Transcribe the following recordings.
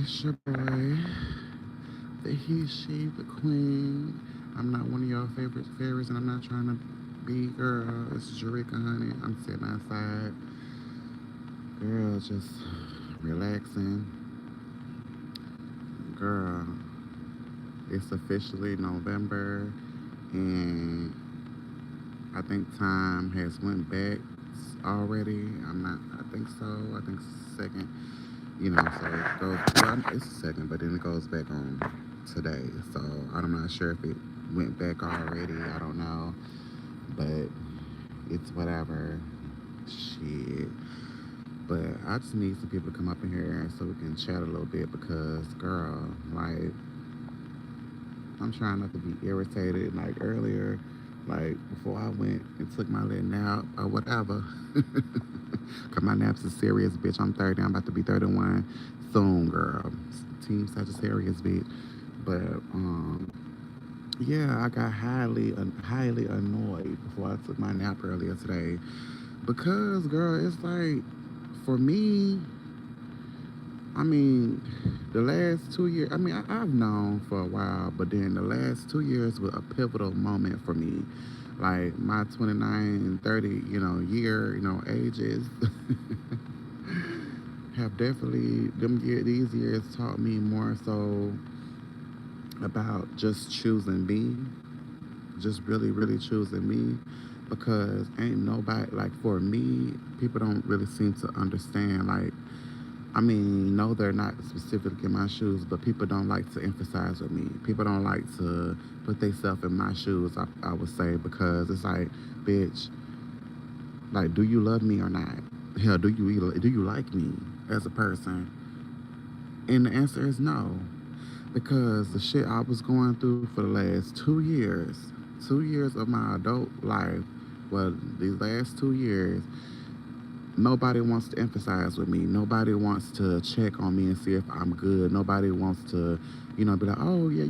It's your boy, the he, she, the queen. I'm not one of your favorite fairies, and I'm not trying to be girl. It's JUREAKA, honey. I'm sitting outside, girl, just relaxing. Girl, it's officially November, and I think time has went back already. I'm not. I think so. I think second. So it goes. Well, it's second, but then it goes back on today. So I'm not sure if it went back already. I don't know, but it's whatever. Shit. But I just need some people to come up in here so we can chat a little bit because, girl, like, I'm trying not to be irritated. Like earlier, like before I went and took my little nap or whatever. Cause my naps is serious, bitch. I'm 30. I'm about to be 31 soon, girl. Team Sagittarius, bitch. But yeah, I got highly annoyed before I took my nap earlier today because, girl, it's like for me. I mean, the last 2 years. I mean, I've known for a while, but then the last 2 years was a pivotal moment for me. Like my 29, 30, year, ages have definitely these years taught me more so about just choosing me, just really choosing me, because ain't nobody like for me. People don't really seem to understand. Like, I mean, no, they're not specifically in my shoes, but people don't like to emphasize with me. People don't like to put themselves in my shoes. I would say because it's like, bitch, like, do you love me or not? Hell, do you like me as a person? And the answer is no, because the shit I was going through for the last 2 years, 2 years of my adult life, well, these last 2 years, nobody wants to emphasize with me. Nobody wants to check on me and see if I'm good. Nobody wants to, be like, oh yeah,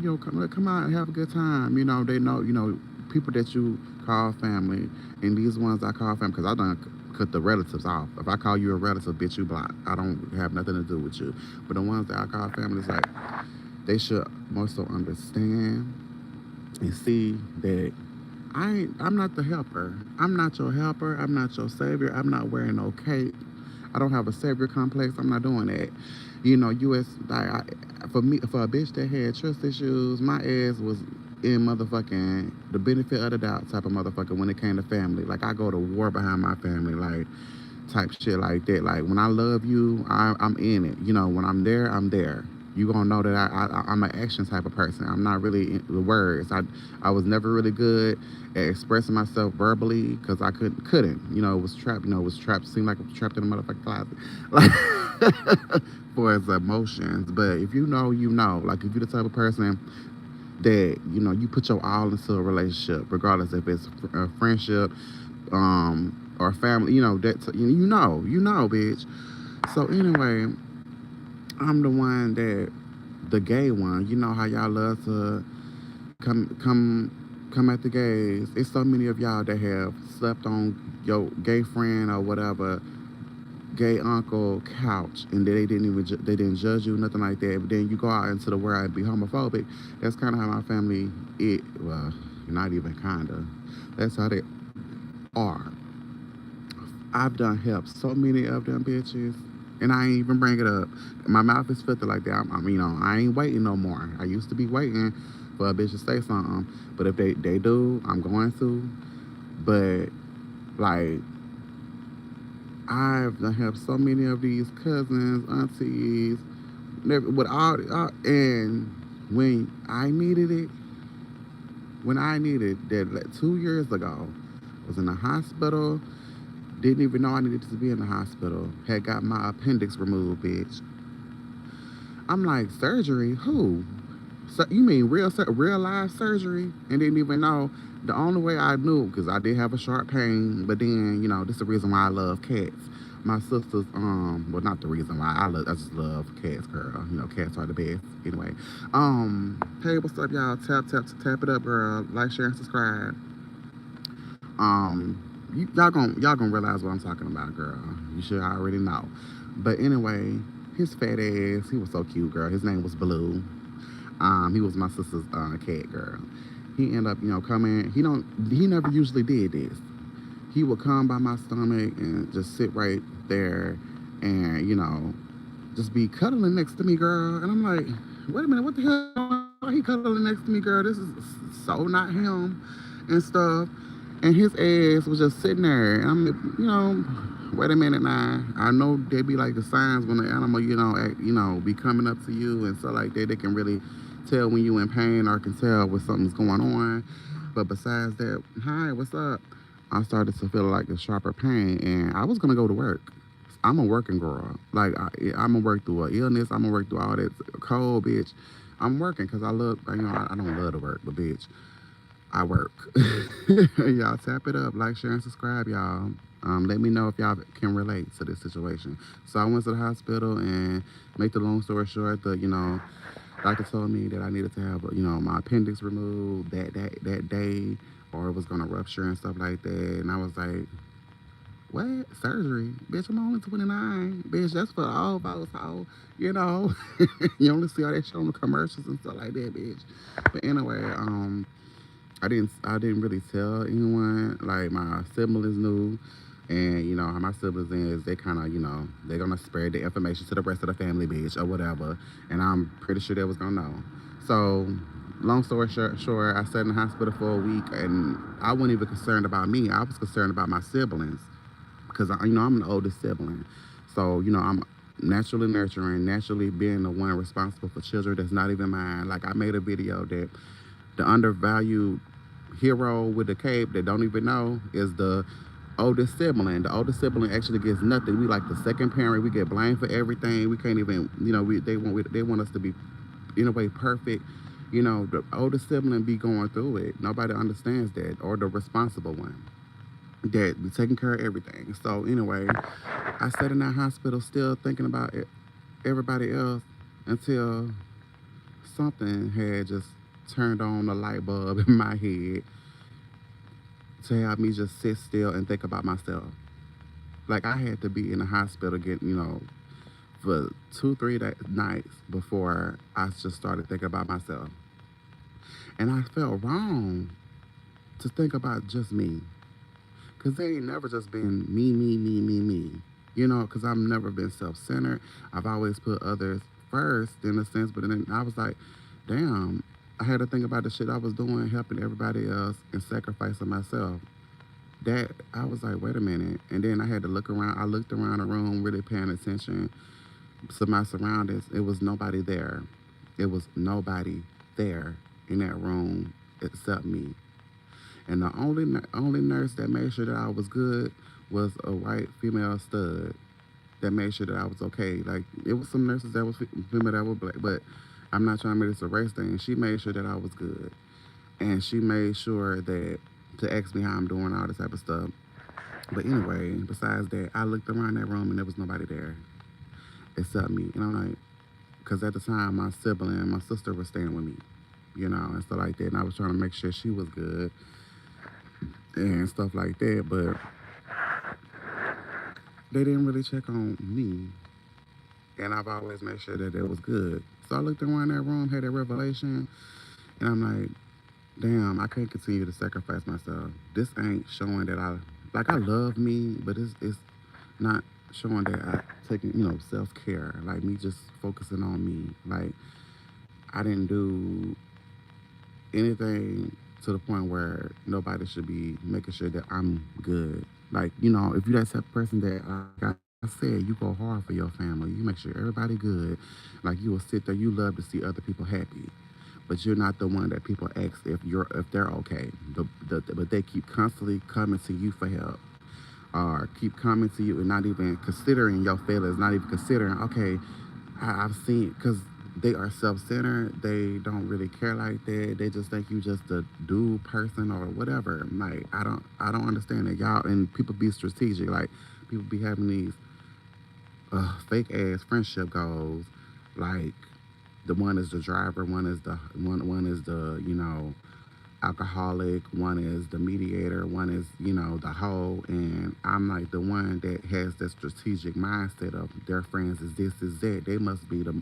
come out and have a good time. They know, people that you call family, and these ones I call family because I don't cut the relatives off. If I call you a relative, bitch, you block. I don't have nothing to do with you. But the ones that I call family is like they should more so understand and see that I'm not the helper. I'm not your helper. I'm not your savior. I'm not wearing no cape. I don't have a savior complex. I'm not doing that. U.S. For me, for a bitch that had trust issues, my ass was in motherfucking the benefit of the doubt type of motherfucker when it came to family. Like I go to war behind my family, like type shit like that. Like when I love you, I'm in it. When I'm there, I'm there. You gonna know that I'm an action type of person. I'm not really in the words. I was never really good at expressing myself verbally because I couldn't. It was trapped. It was trapped. Seemed like it was trapped in a motherfucking closet, like for its emotions. But if you know, you know. Like if you're the type of person that you put your all into a relationship, regardless if it's a friendship, or family. That bitch. So anyway, I'm the one that the gay one. You know how y'all love to come at the gays. It's so many of y'all that have slept on your gay friend or whatever, gay uncle couch, and they didn't even they didn't judge you, nothing like that. But then you go out into the world and be homophobic. That's kind of how my family well, not even kinda. That's how they are. I've done help so many of them bitches, and I ain't even bring it up. My mouth is filthy like that. I ain't waiting no more. I used to be waiting for a bitch to say something, but if they do, I'm going to. But like, I've done helped so many of these cousins, aunties, with and when I needed it, when I needed that, like, 2 years ago, was in the hospital. Didn't even know I needed to be in the hospital. Had got my appendix removed, bitch. I'm like, surgery? Who? So, you mean real life surgery? And didn't even know. The only way I knew, because I did have a sharp pain, but then, this is the reason why I love cats. My sisters, well, not the reason why I just love cats, girl. Cats are the best. Anyway, hey, what's up, y'all? Tap it up, girl. Like, share, and subscribe. Y'all gonna realize what I'm talking about, girl. You should already know. But anyway, His fat ass, he was so cute, girl. His name was Blue. He was my sister's cat, girl. He ended up, coming. He never usually did this. He would come by my stomach and just sit right there, and just be cuddling next to me, girl. And I'm like, wait a minute, what the hell? Why he cuddling next to me, girl? This is so not him, and stuff. And his ass was just sitting there, and I'm like, wait a minute now. I know they be like the signs when the animal, be coming up to you and stuff like that. They can really tell when you in pain or can tell when something's going on. But besides that, hi, what's up? I started to feel like a sharper pain, and I was gonna go to work. I'm a working girl. Like I'm gonna work through an illness. I'm gonna work through all that cold, bitch. I'm working because I love. I don't love to work, but bitch, I work. Y'all tap it up, like, share, and subscribe, y'all. Let me know if y'all can relate to this situation. So I went to the hospital, and make the long story short, doctor told me that I needed to have, my appendix removed that day, or it was gonna rupture and stuff like that. And I was like, what? Surgery? Bitch, I'm only 29. Bitch, that's for all folks, how, you know. You only see all that shit on the commercials and stuff like that, bitch. But anyway, I didn't really tell anyone. Like my siblings knew, and how my siblings is, they kind of they're gonna spread the information to the rest of the family, bitch, or whatever. And I'm pretty sure they was gonna know. So, long story short, I sat in the hospital for a week, and I wasn't even concerned about me. I was concerned about my siblings because I'm the oldest sibling. So I'm naturally nurturing, naturally being the one responsible for children that's not even mine. Like I made a video that the undervalued hero with the cape that don't even know is the oldest sibling. The oldest sibling actually gets nothing. We like the second parent. We get blamed for everything. We can't even, they want us to be in a way perfect. The oldest sibling be going through it. Nobody understands that, or the responsible one that be taking care of everything. So anyway, I sat in that hospital still thinking about everybody else until something had just turned on a light bulb in my head to have me just sit still and think about myself. Like I had to be in the hospital getting, for 2, 3 nights before I just started thinking about myself. And I felt wrong to think about just me. Because they ain't never just been me, me, me, me, me. Because I've never been self centered. I've always put others first in a sense. But then I was like, damn, I had to think about the shit I was doing, helping everybody else and sacrificing myself. That I was like, wait a minute. And then I had to look around. I looked around the room, really paying attention to my surroundings. It was nobody there. It was nobody there in that room except me. And the only nurse that made sure that I was good was a white female stud that made sure that I was okay. Like it was some nurses that was female that were black, but I'm not trying to make this a race thing. She made sure that I was good, and she made sure that to ask me how I'm doing, all this type of stuff. But anyway, besides that, I looked around that room and there was nobody there except me. And I'm like, because at the time my sibling, my sister was staying with me, and stuff like that. And I was trying to make sure she was good and stuff like that. But they didn't really check on me. And I've always made sure that it was good. So I looked around that room, had that revelation, and I'm like, damn, I can't continue to sacrifice myself. This ain't showing that I love me, but it's not showing that I taking, self care. Like me just focusing on me. Like I didn't do anything to the point where nobody should be making sure that I'm good. Like, if you're that type of person that, like I said, you go hard for your family. You make sure everybody good. Like you will sit there, you love to see other people happy. But you're not the one that people ask if they're okay. But they keep constantly coming to you for help, or keep coming to you and not even considering your feelings, not even considering, okay, I've seen, because they are self-centered. They don't really care like that. They just think you just a dude person or whatever. Like I don't understand it, y'all. And people be strategic. Like people be having these fake ass friendship goals. Like the one is the driver, one is the alcoholic, one is the mediator, one is, the hoe. And I'm like the one that has that strategic mindset of their friends is this, is that. They must be the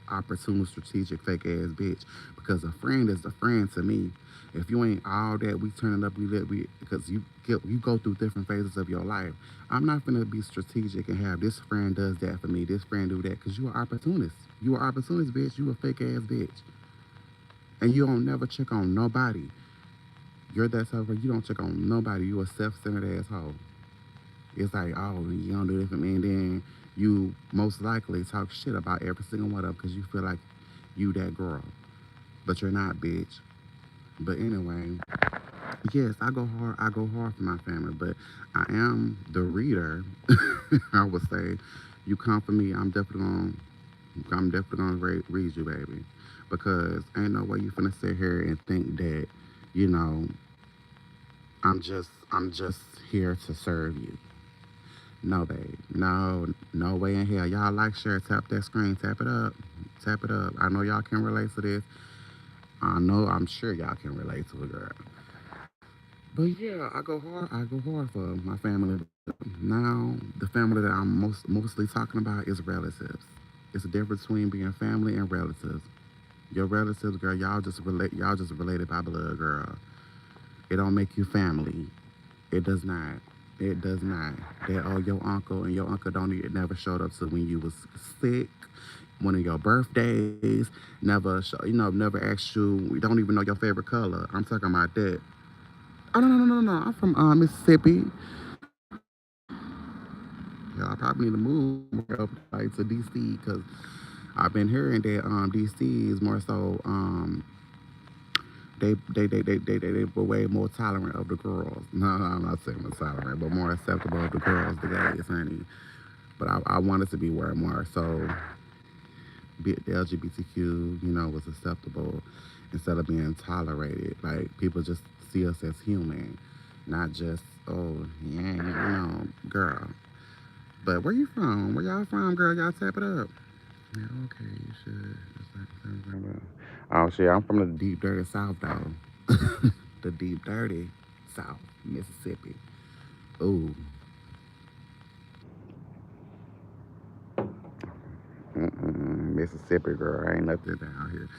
opportune, strategic, fake ass bitch. Because a friend is a friend to me. If you ain't all that, we turn it up, because you go through different phases of your life. I'm not gonna be strategic and have this friend does that for me, this friend do that, because you are opportunist. You are opportunist, bitch. You a fake ass bitch. And you don't never check on nobody. You're that type of, you don't check on nobody. You a self-centered asshole. It's like, oh, you don't do this for me, and then you most likely talk shit about every single one of them because you feel like you that girl, but you're not, bitch. But anyway, yes, I go hard. I go hard for my family, but I am the reader. I would say, you come for me, I'm definitely gonna read you, baby, because ain't no way you finna sit here and think that, you know, I'm just here to serve you. No, babe. No, no way in hell. Y'all like, share, tap that screen, tap it up, tap it up. I know y'all can relate to this. I know, I'm sure y'all can relate to it, girl. But yeah, I go hard. I go hard for my family. Now, the family that I'm mostly talking about is relatives. It's a difference between being family and relatives. Your relatives, girl, y'all just relate. Y'all just related by blood, girl. It don't make you family. It does not. It does not. That, oh, your uncle, and your uncle don't even never showed up to when you was sick, one of your birthdays, never asked you. We don't even know your favorite color. I'm talking about that. Oh, no, no, no, no, no. I'm from Mississippi. Yeah, I probably need to move more up like to DC because I've been hearing that DC is more so they were way more tolerant of the girls. No, I'm not saying more tolerant, but more acceptable of the girls, the gays, honey. But I wanted to be where more so the LGBTQ, was acceptable instead of being tolerated. Like people just see us as human, not just, oh yeah, girl. But where you from? Where y'all from, girl? Y'all tap it up. Yeah, okay, you should. Oh shit, I'm from the deep dirty South though. The deep dirty South, Mississippi. Ooh, Mississippi girl, ain't nothing down here.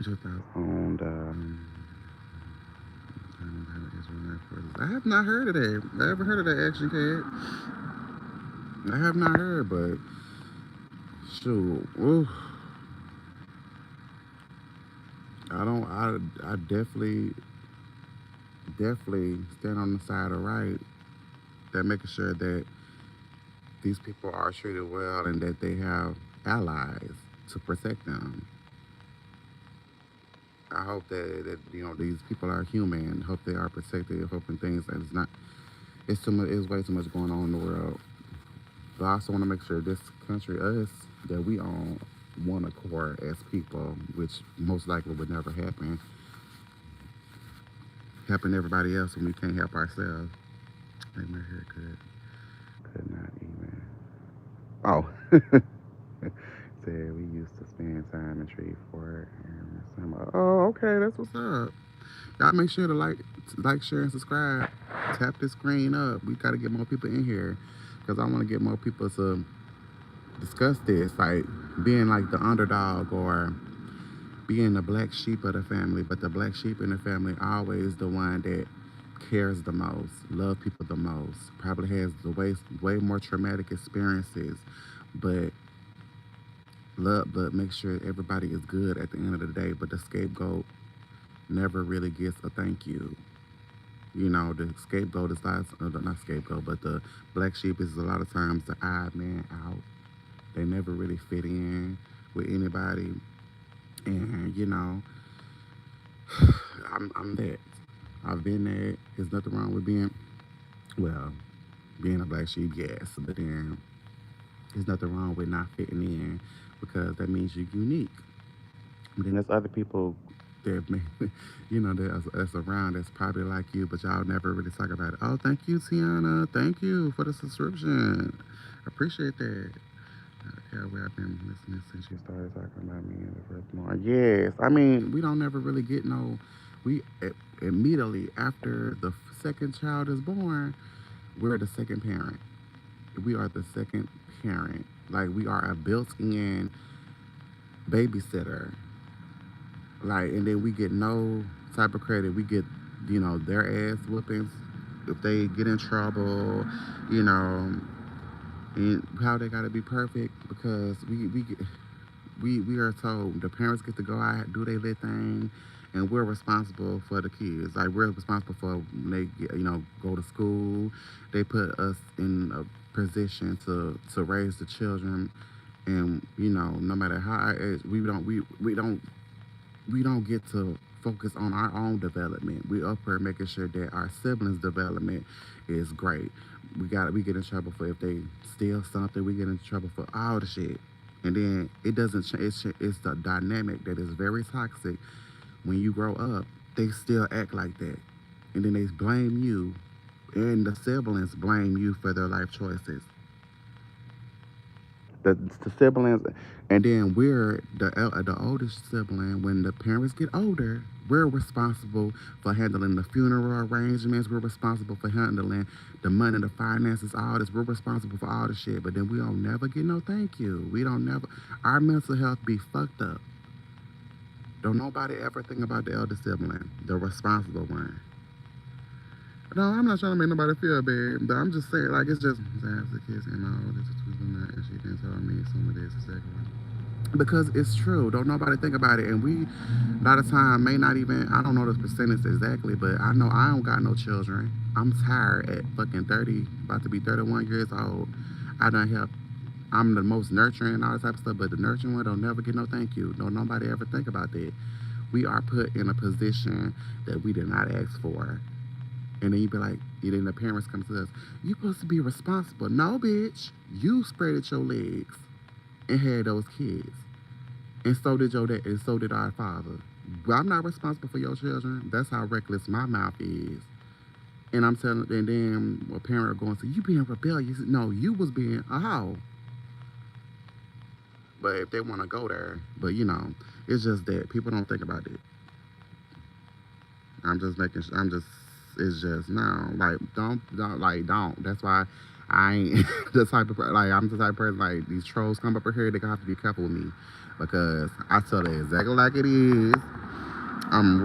Just out on I have not heard of that. I haven't heard of that action cat. I have not heard, but shoot, ooh, I don't. I definitely stand on the side of right. That making sure that these people are treated well and that they have allies to protect them. I hope that these people are human. Hope they are protected. Hoping things that it's not. It's too much. It's way too much going on in the world. But I also want to make sure this country, us, that we on one accord as people, which most likely would never happen to everybody else when we can't help ourselves. Make my hair good. Could not even. Oh, said we used to spend time in Shreveport. Oh, okay, that's what's up. Y'all make sure to like, share, and subscribe. Tap this screen up. We gotta get more people in here because I want to get more people to discuss this, like being like the underdog or being the black sheep of the family. But the black sheep in the family always the one that cares the most, love people the most, probably has the way more traumatic experiences, but but make sure everybody is good at the end of the day. But the scapegoat never really gets a thank you. The scapegoat is not scapegoat, but the black sheep is a lot of times the odd man out. They never really fit in with anybody, and I'm that. I've been there. There's nothing wrong with well, being a black sheep, yes, but then there's nothing wrong with not fitting in because that means you're unique. But then there's other people that may, that's around that's probably like you, but y'all never really talk about it. Oh, thank you, Tiana. Thank you for the subscription. I appreciate that. Okay, well, I've been listening since you started talking about me in the first morning. Yes, I mean we don't never really get no. we immediately after the second child is born, we're the second parent. We are the second parent. Like we are a built-in babysitter. Like, and then we get no type of credit. We get, their ass whoopings if they get in trouble. You know, and how they gotta be perfect because we are told the parents get to go out do their little thing, and we're responsible for the kids. Like we're responsible for when they get, go to school. They put us in a position to raise the children, and no matter how our age, we don't get to focus on our own development. We up here making sure that our siblings' development is great. We get in trouble for if they steal something. We get in trouble for all the shit, and then it doesn't change. It's the dynamic that is very toxic. When you grow up, they still act like that, and then they blame you, and the siblings blame you for their life choices. The siblings, and then we're the oldest sibling. When the parents get older, we're responsible for handling the funeral arrangements. We're responsible for handling the money, the finances, all this. We're responsible for all the shit. But then we don't never get no thank you. We don't never. Our mental health be fucked up. Don't nobody ever think about the elder sibling, the responsible one. No, I'm not trying to make nobody feel bad, but I'm just saying, like, it's just, as the kids and my oldest is tweeting that, and she didn't tell me some of this exactly. Because it's true. Don't nobody think about it. And we, a lot of time, may not even, I don't know the percentage exactly, but I know I don't got no children. I'm tired at fucking 30, about to be 31 years old. I done help. I'm the most nurturing and all that type of stuff, but the nurturing one don't never get no thank you. Don't nobody ever think about that. We are put in a position that we did not ask for. And then you be like, and then the parents come to us, you supposed to be responsible. No, bitch. You spreaded your legs and had those kids. And so did your dad, and so did our father. Well, I'm not responsible for your children. That's how reckless my mouth is. And I'm telling, and then a parent going to, you being rebellious. No, you was being a hoe. But if they want to go there, but it's just that people don't think about it. I'm just making sure, it's just, no, like, don't. That's why I ain't the type of, like, I'm the type of person, like, these trolls come up here, they gonna have to be careful with me. Because I tell it exactly like it is. I'm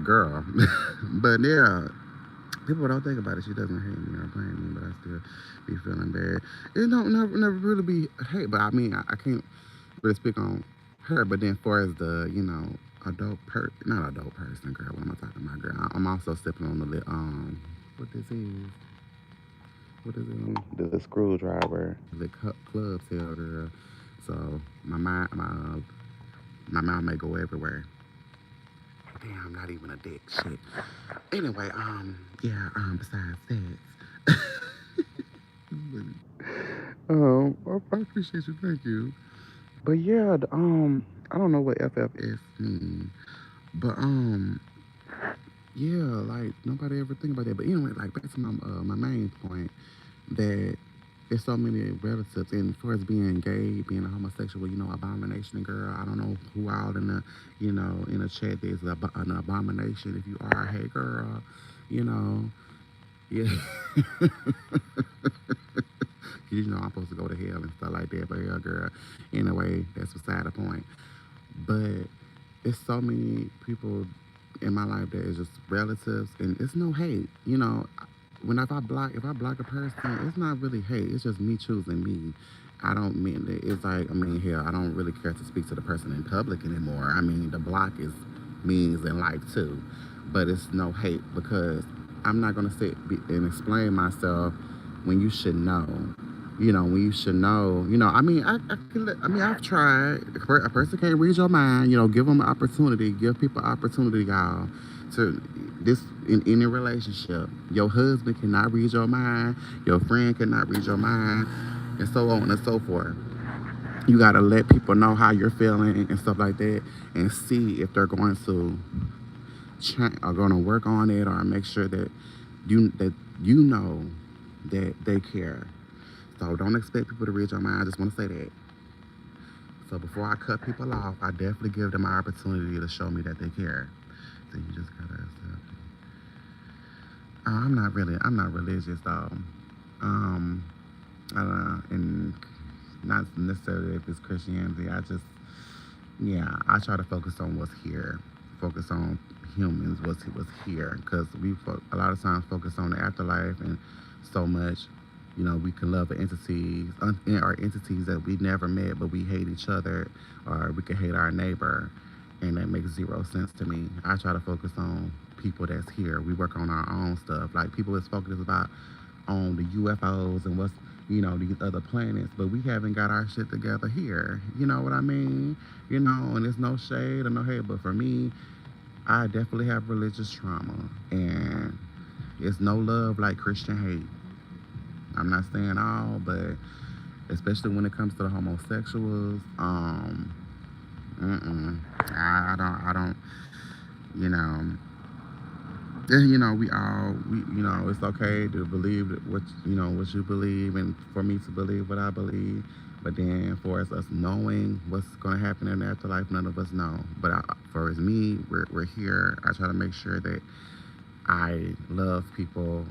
girl. But yeah, people don't think about it. She doesn't hate me or blame me, but I still be feeling bad. It don't never really be hate, but I mean, I can't really speak on her. But then, far as the not adult person, girl. What am I talking about, girl? I'm also stepping on the what this is. What is it? The screwdriver, the club tail, girl. So my mouth may go everywhere. Damn, not even a dick. Shit. Anyway, yeah. Besides that, I appreciate you. Thank you. But yeah, I don't know what FFS mean, but yeah, like nobody ever think about that. But anyway, like back to my main point that there's so many relatives, and as far as being gay, being a homosexual, abomination, girl. I don't know who out in the, in the chat there's an abomination. If you are, hey, girl, you know, yeah. I'm supposed to go to hell and stuff like that, but yeah, girl. Anyway, that's beside the point. But it's so many people in my life that is just relatives, and it's no hate. When if I block a person, it's not really hate. It's just me choosing me. I don't mean that. It's like, I mean, hell, I don't really care to speak to the person in public anymore. I mean, the block is means in life too, but it's no hate because I'm not gonna and explain myself when you should know. When you should know. I mean, I've tried. A person can't read your mind. Give them an opportunity. Give people opportunity, y'all. To this in any relationship, your husband cannot read your mind. Your friend cannot read your mind, and so on and so forth. You gotta let people know how you're feeling and stuff like that, and see if they're going to are going to work on it or make sure that you know that they care. So don't expect people to read your mind. I just want to say that. So before I cut people off, I definitely give them an opportunity to show me that they care. Then you just gotta accept it. I'm not religious though. Um, and not necessarily if it's Christianity. Yeah, I try to focus on what's here, focus on humans, what's here, because a lot of times focus on the afterlife and so much. We can love entities that we never met, but we hate each other, or we can hate our neighbor, and that makes zero sense to me. I try to focus on people that's here. We work on our own stuff. Like people is focused about on the UFOs and these other planets, but we haven't got our shit together here. You know what I mean? And there's no shade or no hate, but for me, I definitely have religious trauma, and it's no love like Christian hate. I'm not saying all, but especially when it comes to the homosexuals, I don't, you know, it's okay to believe what you believe, and for me to believe what I believe. But then, for us knowing what's going to happen in the afterlife, none of us know. But for me, we're here. I try to make sure that I love people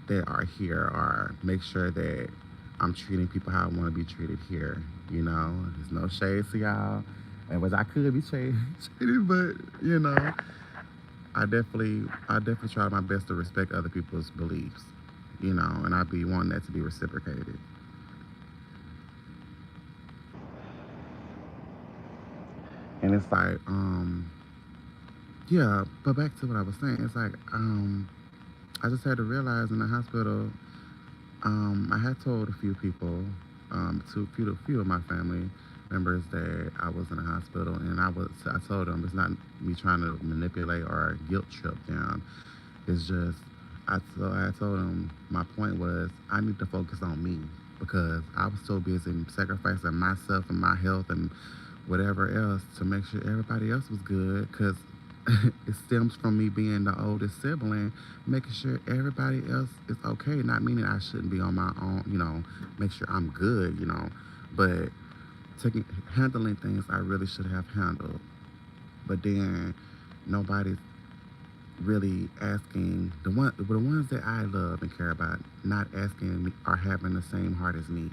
that are here, or make sure that I'm treating people how I want to be treated here. There's no shade to y'all, and which I could be shaded, but I definitely try my best to respect other people's beliefs, and I be wanting that to be reciprocated. And it's like, yeah, but back to what I was saying, it's like, I just had to realize in the hospital, I had told a few people, to few of my family members that I was in the hospital, and I told them it's not me trying to manipulate or guilt trip them. It's just I told them my point was I need to focus on me, because I was so busy sacrificing myself and my health and whatever else to make sure everybody else was good, because it stems from me being the oldest sibling, making sure everybody else is okay. Not meaning I shouldn't be on my own, make sure I'm good, but handling things I really should have handled. But then nobody's really asking the ones that I love and care about, not asking me or having the same heart as me.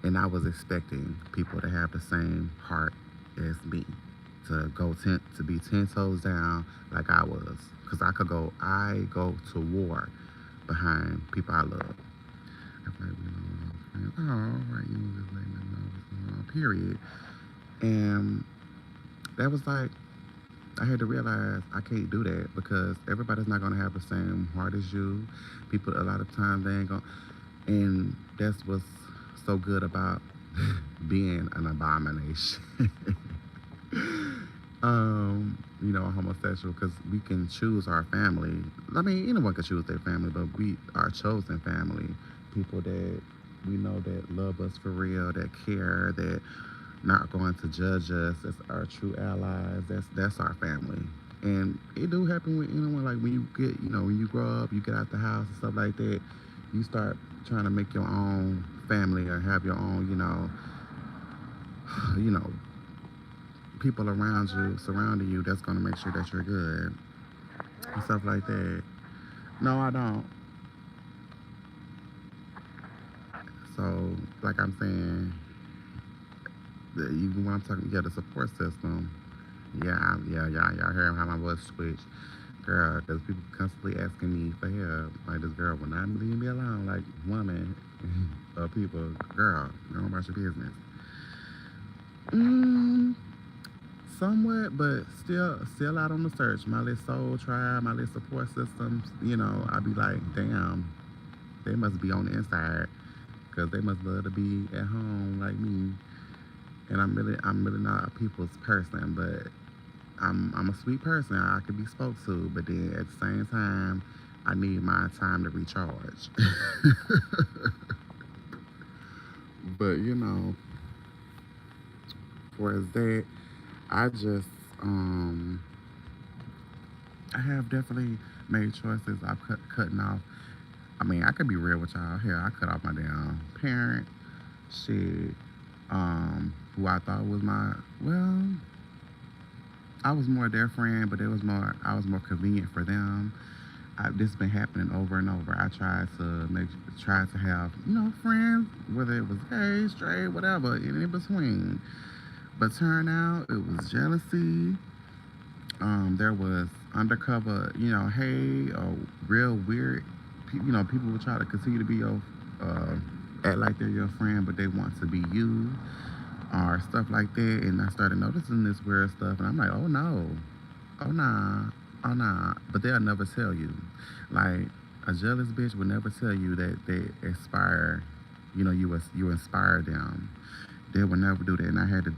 And I was expecting people to have the same heart as me, to be 10 toes down like I was, because I go to war behind people I love. I feel like, oh, right, you just letting them know what's going on, period. And that was like, I had to realize I can't do that, because everybody's not gonna have the same heart as you. People, a lot of times, they ain't gonna, and that's what's so good about being an abomination. A homosexual, because we can choose our family. I mean, anyone can choose their family, but we are chosen family. People that we know that love us for real, that care, that not going to judge us. That's our true allies. That's our family. And it do happen with anyone. Like when you grow up, you get out the house and stuff like that. You start trying to make your own family, or have your own, you know, people around you, surrounding you, that's gonna make sure that you're good and stuff like that. No, I don't. So, like I'm saying, when I'm talking, yeah, the support system. Yeah, y'all hear how my voice switch, girl. Because people constantly asking me for help. Like, this girl will not leave me alone. Like, woman or people, girl, don't about your business. Mm, somewhat, but still out on the search. My little soul tribe, my little support systems. I be like, damn, they must be on the inside, because they must love to be at home like me. And I'm really not a people's person, but I'm a sweet person. I can be spoke to, but then at the same time, I need my time to recharge. But for that, I just I have definitely made choices. I've cutting off. I mean, I could be real with y'all. Here, I cut off my damn parent, shit. Who I thought was my, well, I was more their friend, but I was more convenient for them. This has been happening over and over. I tried to have, friends, whether it was gay, straight, whatever, and in between. But turned out it was jealousy. There was undercover, hey, real weird. People would try to continue to be uh, act like they're your friend, but they want to be you, or stuff like that. And I started noticing this weird stuff, and I'm like, oh no, oh nah, oh nah. But they'll never tell you. Like a jealous bitch would never tell you that they aspire. You inspire them. They would never do that. And I had to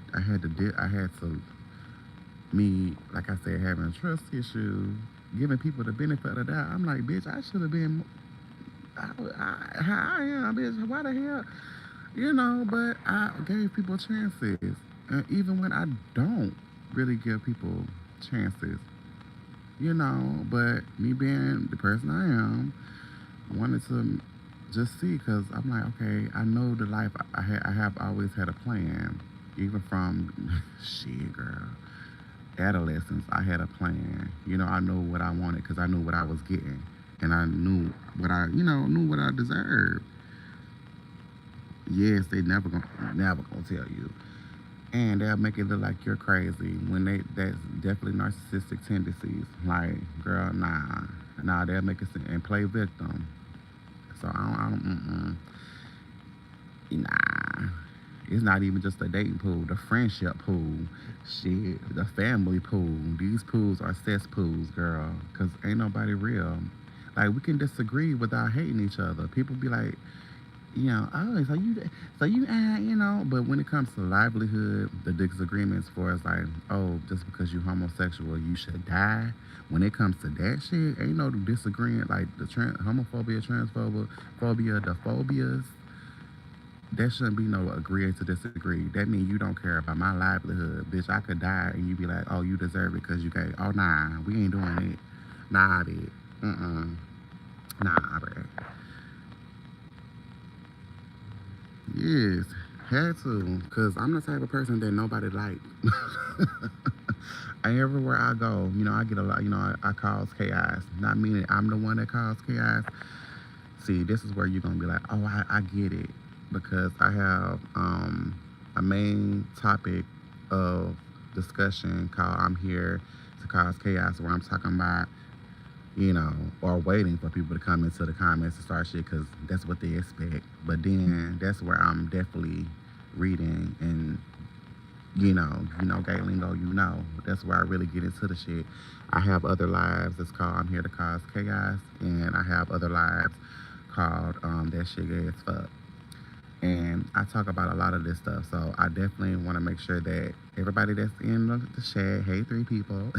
me, like I said, having trust issues, giving people the benefit of the doubt. I'm like, bitch, I should have been. How I am, bitch. Why the hell? But I gave people chances. And even when I don't really give people chances, but me being the person I am, I wanted to just see because I'm like, okay, I know the life I have always had a plan, even from shit, girl, adolescence. I had a plan. I know what I wanted because I knew what I was getting, and I knew what knew what I deserved. Yes, they never gonna tell you, and they'll make it look like you're crazy when that's definitely narcissistic tendencies. Like, girl, nah, they'll make it and play victim. So nah. It's not even just the dating pool, the friendship pool, shit, the family pool. These pools are cesspools, girl, cause ain't nobody real. Like we can disagree without hating each other. People be like, oh, but when it comes to livelihood, the disagreements for us like, oh, just because you homosexual, you should die. When it comes to that shit, ain't no disagreeing. Like the homophobia, transphobia, phobia, the phobias, that shouldn't be no agree to disagree. That means you don't care about my livelihood, bitch. I could die and you be like, oh, you deserve it because you gay. Oh, nah, we ain't doing it. Nah, bitch. Nah, bruh. Yes, had to, cause I'm the type of person that nobody like. Everywhere I go, I get a lot. I cause chaos. Not meaning I'm the one that caused chaos. See, this is where you're gonna be like, oh, I get it, because I have a main topic of discussion called "I'm here to cause chaos," where I'm talking about or waiting for people to come into the comments and start shit because that's what they expect. But then that's where I'm definitely reading and gay lingo, that's where I really get into the shit. I have other lives that's called I'm Here to Cause Chaos, and I have other lives called That Shit Gay as Fuck. And I talk about a lot of this stuff, so I definitely want to make sure that everybody that's in the chat, hey, 3 people,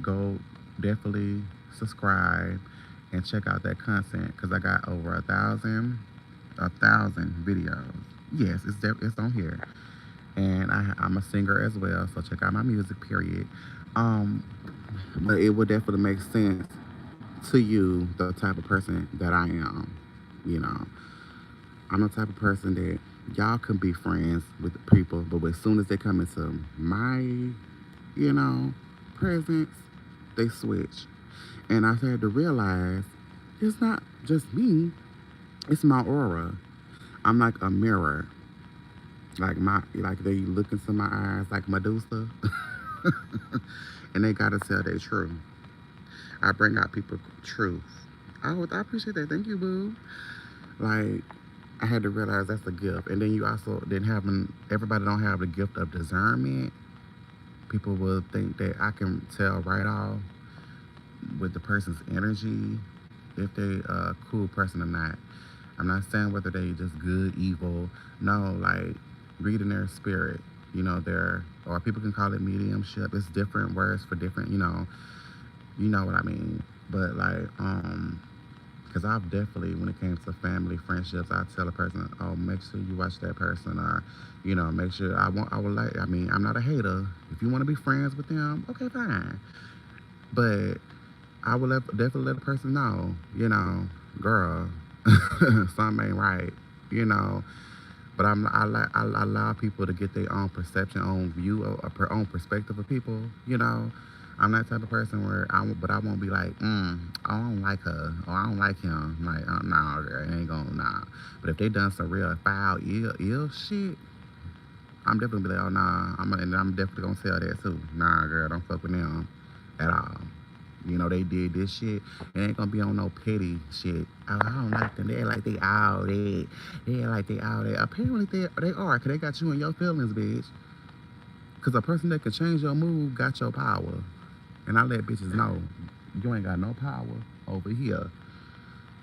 go definitely subscribe and check out that content because I got over a thousand videos. Yes, it's on here, and I'm a singer as well, so check out my music. Period. Um, but it would definitely make sense to you the type of person that I am. You know, I'm the type of person that y'all can be friends with people, but as soon as they come into my, presence, they switch. And I've had to realize it's not just me, it's my aura. I'm like a mirror. Like they look into my eyes like Medusa. And they gotta tell their truth. I bring out people truth. I appreciate that. Thank you, boo. Like I had to realize that's a gift. And then you also then having everybody don't have the gift of discernment. People will think that I can tell right off with the person's energy if they a cool person or not. I'm not saying whether they just good, evil. No, like reading their spirit. Their or people can call it mediumship. It's different words for different. You know what I mean. But like because I've definitely, when it came to family friendships, I tell a person, oh, make sure you watch that person, or make sure I would like. I mean, I'm not a hater. If you want to be friends with them, okay, fine. But I will definitely let a person know, girl, something ain't right, you know. But I allow people to get their own perception, own view, or own perspective of people. You know, I'm that type of person where but I won't be like, I don't like her or I don't like him. Like, nah, girl, it ain't gonna nah. But if they done some real foul, ill shit, I'm definitely be like, oh nah, and I'm definitely gonna tell that too. Nah, girl, don't fuck with them at all. You know, they did this shit. It ain't gonna be on no petty shit. Oh, I don't like them. They act like they all that. They act like they all that. Apparently they are, cause they got you in your feelings, bitch. Cause a person that can change your mood got your power. And I let bitches know you ain't got no power over here.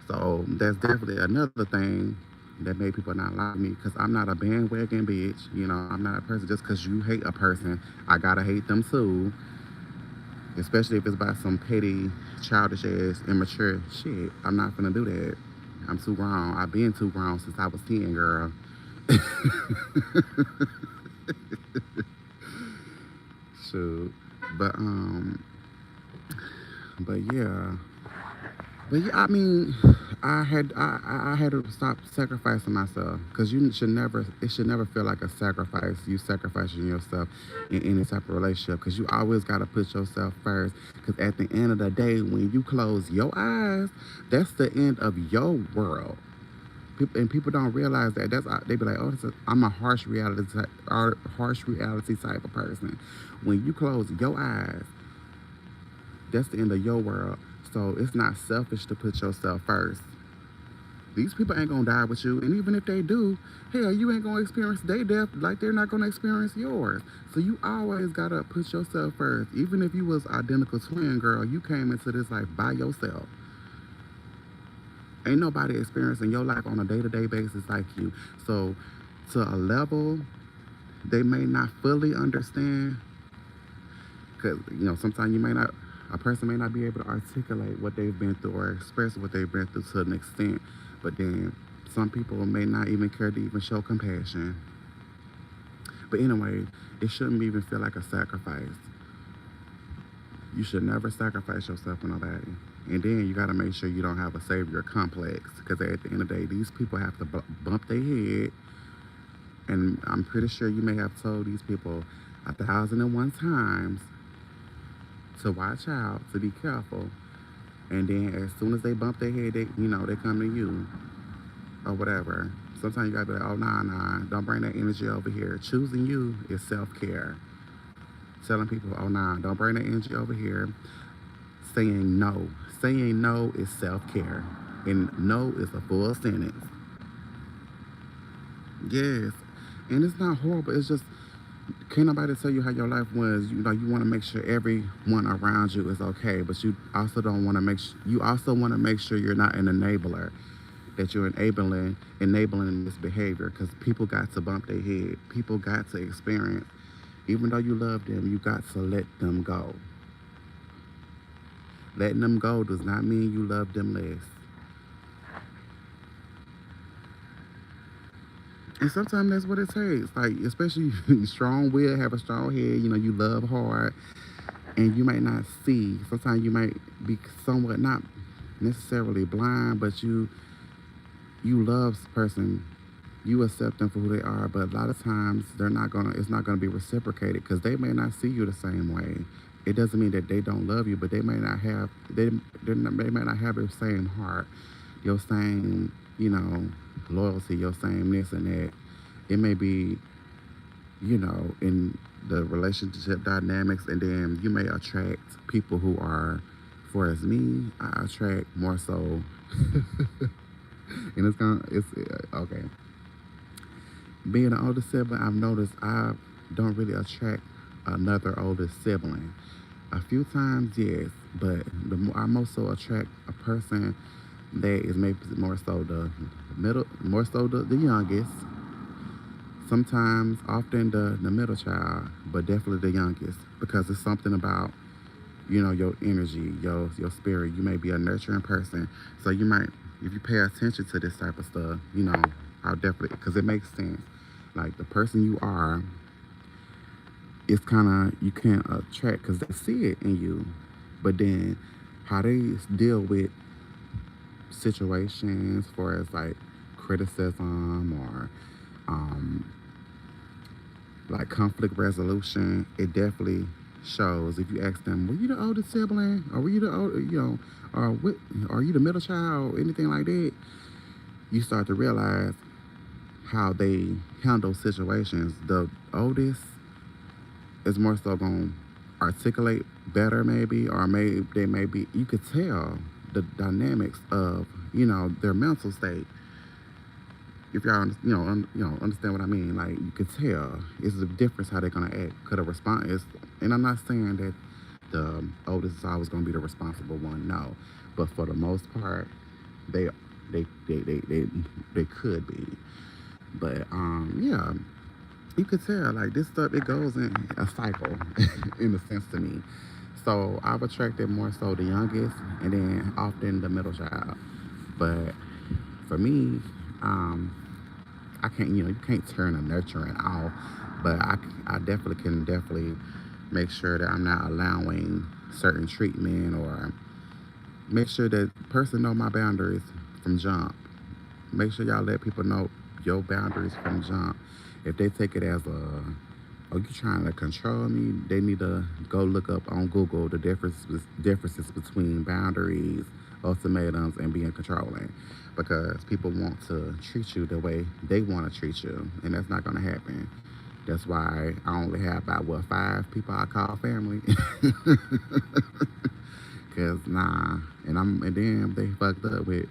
So that's definitely another thing that made people not like me. Cause I'm not a bandwagon bitch. You know, I'm not a person just cause you hate a person, I gotta hate them too. Especially if it's about some petty, childish ass, immature shit. I'm not gonna do that. I'm too grown. I've been too grown since I was 10, girl. Shoot. But but yeah. But yeah, I mean, I had to stop sacrificing myself because you should never it should never feel like a sacrifice. You sacrificing yourself in any type of relationship because you always got to put yourself first. Because at the end of the day, when you close your eyes, that's the end of your world. People don't realize that. They be like, oh, I'm a harsh reality type of person. When you close your eyes, that's the end of your world. So it's not selfish to put yourself first. These people ain't gonna die with you, and even if they do, hell, you ain't gonna experience their death like they're not gonna experience yours. So you always gotta put yourself first. Even if you was identical twin, girl, you came into this life by yourself. Ain't nobody experiencing your life on a day-to-day basis like you. So to a level they may not fully understand, because sometimes you may not a person may not be able to articulate what they've been through or express what they've been through to an extent, but then some people may not even care to even show compassion. But anyway, it shouldn't even feel like a sacrifice. You should never sacrifice yourself for nobody. And then you got to make sure you don't have a savior complex, because at the end of the day, these people have to bump their head. And I'm pretty sure you may have told these people 1,001 times to watch out, to be careful. And then as soon as they bump their head, they come to you or whatever. Sometimes you gotta be like, oh, nah, don't bring that energy over here. Choosing you is self-care. Telling people, oh, nah, don't bring that energy over here. Saying no. Saying no is self-care. And no is a full sentence. Yes. And it's not horrible. It's just, can't nobody tell you how your life was. You want to make sure everyone around you is okay, but you also don't want to you also want to make sure you're not an enabler, that you're enabling this behavior, because people got to bump their head. People got to experience. Even though you love them, you got to let them go. Letting them go does not mean you love them less. And sometimes that's what it takes. Like, especially strong will, have a strong head, you love hard, and you might not see. Sometimes you might be somewhat not necessarily blind, but you love this person. You accept them for who they are, but a lot of times it's not gonna be reciprocated, because they may not see you the same way. It doesn't mean that they don't love you, but they may not have they may not have your same heart, your same loyalty, your same this and that. It may be in the relationship dynamics, and then you may attract people who are, for as me, I attract more so. And it's okay. Being an older sibling, I've noticed I don't really attract another older sibling. A few times, yes, but I most so attract a person that is maybe more so the middle, more so the youngest. Sometimes, often the middle child, but definitely the youngest, because it's something about your energy, your spirit. You may be a nurturing person, so you might, if you pay attention to this type of stuff, I'll definitely, because it makes sense. Like, the person you are, it's kind of, you can't attract because they see it in you, but then how they deal with situations, for as like criticism or Um, like conflict resolution, it definitely shows if you ask them, were you the oldest sibling, or were you the old, or what, are you the middle child, or anything like that? You start to realize how they handle situations. The oldest is more so going to articulate better, maybe, or maybe they may be. You could tell the dynamics of their mental state. If y'all understand what I mean, like you could tell it's a difference how they're gonna act. Could a response is, and I'm not saying that the oldest is always gonna be the responsible one, no, but for the most part, they they could be. But yeah, you could tell like this stuff it goes in a cycle, in a sense to me. So I've attracted more so the youngest, and then often the middle child. But for me, um, I can't, you can't turn a nurturing off, but I definitely make sure that I'm not allowing certain treatment, or make sure that person know my boundaries from jump. Make sure y'all let people know your boundaries from jump. If they take it as oh, you trying to control me, they need to go look up on Google the differences between boundaries, ultimatums, and being controlling. Because people want to treat you the way they want to treat you, and that's not going to happen. That's why I only have about, what, 5 people I call family. Cause nah, and then they fucked up with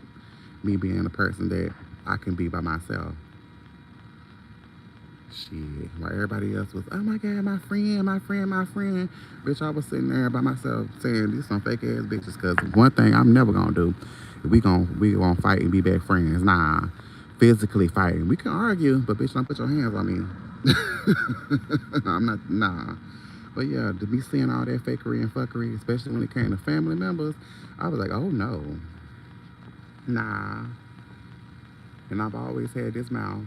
me being a person that I can be by myself. Shit, while everybody else was, oh my God, my friend, my friend, my friend. Bitch, I was sitting there by myself saying these some fake ass bitches. Cause one thing I'm never gonna do, we gonna fight and be best friends. Nah, physically fighting. We can argue, but bitch, don't put your hands on me. I'm not, nah. But yeah, to be seeing all that fakery and fuckery, especially when it came to family members, I was like, oh no, nah. And I've always had this mouth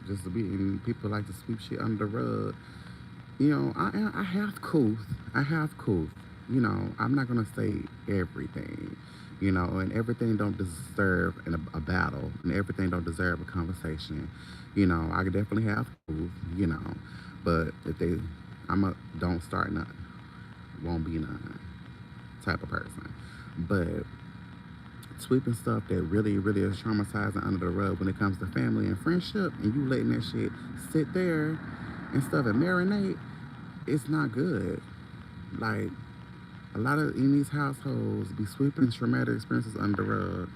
just to be, and people like to sweep shit under the rug. I have couth. I have couth. I'm not gonna say everything. And everything don't deserve a battle, and everything don't deserve a conversation. I could definitely have couth. But if they, I'm a don't start none, won't be none type of person. But sweeping stuff that really, really is traumatizing under the rug when it comes to family and friendship, and you letting that shit sit there and stuff and marinate, it's not good. Like, a lot of in these households be sweeping traumatic experiences under the rug.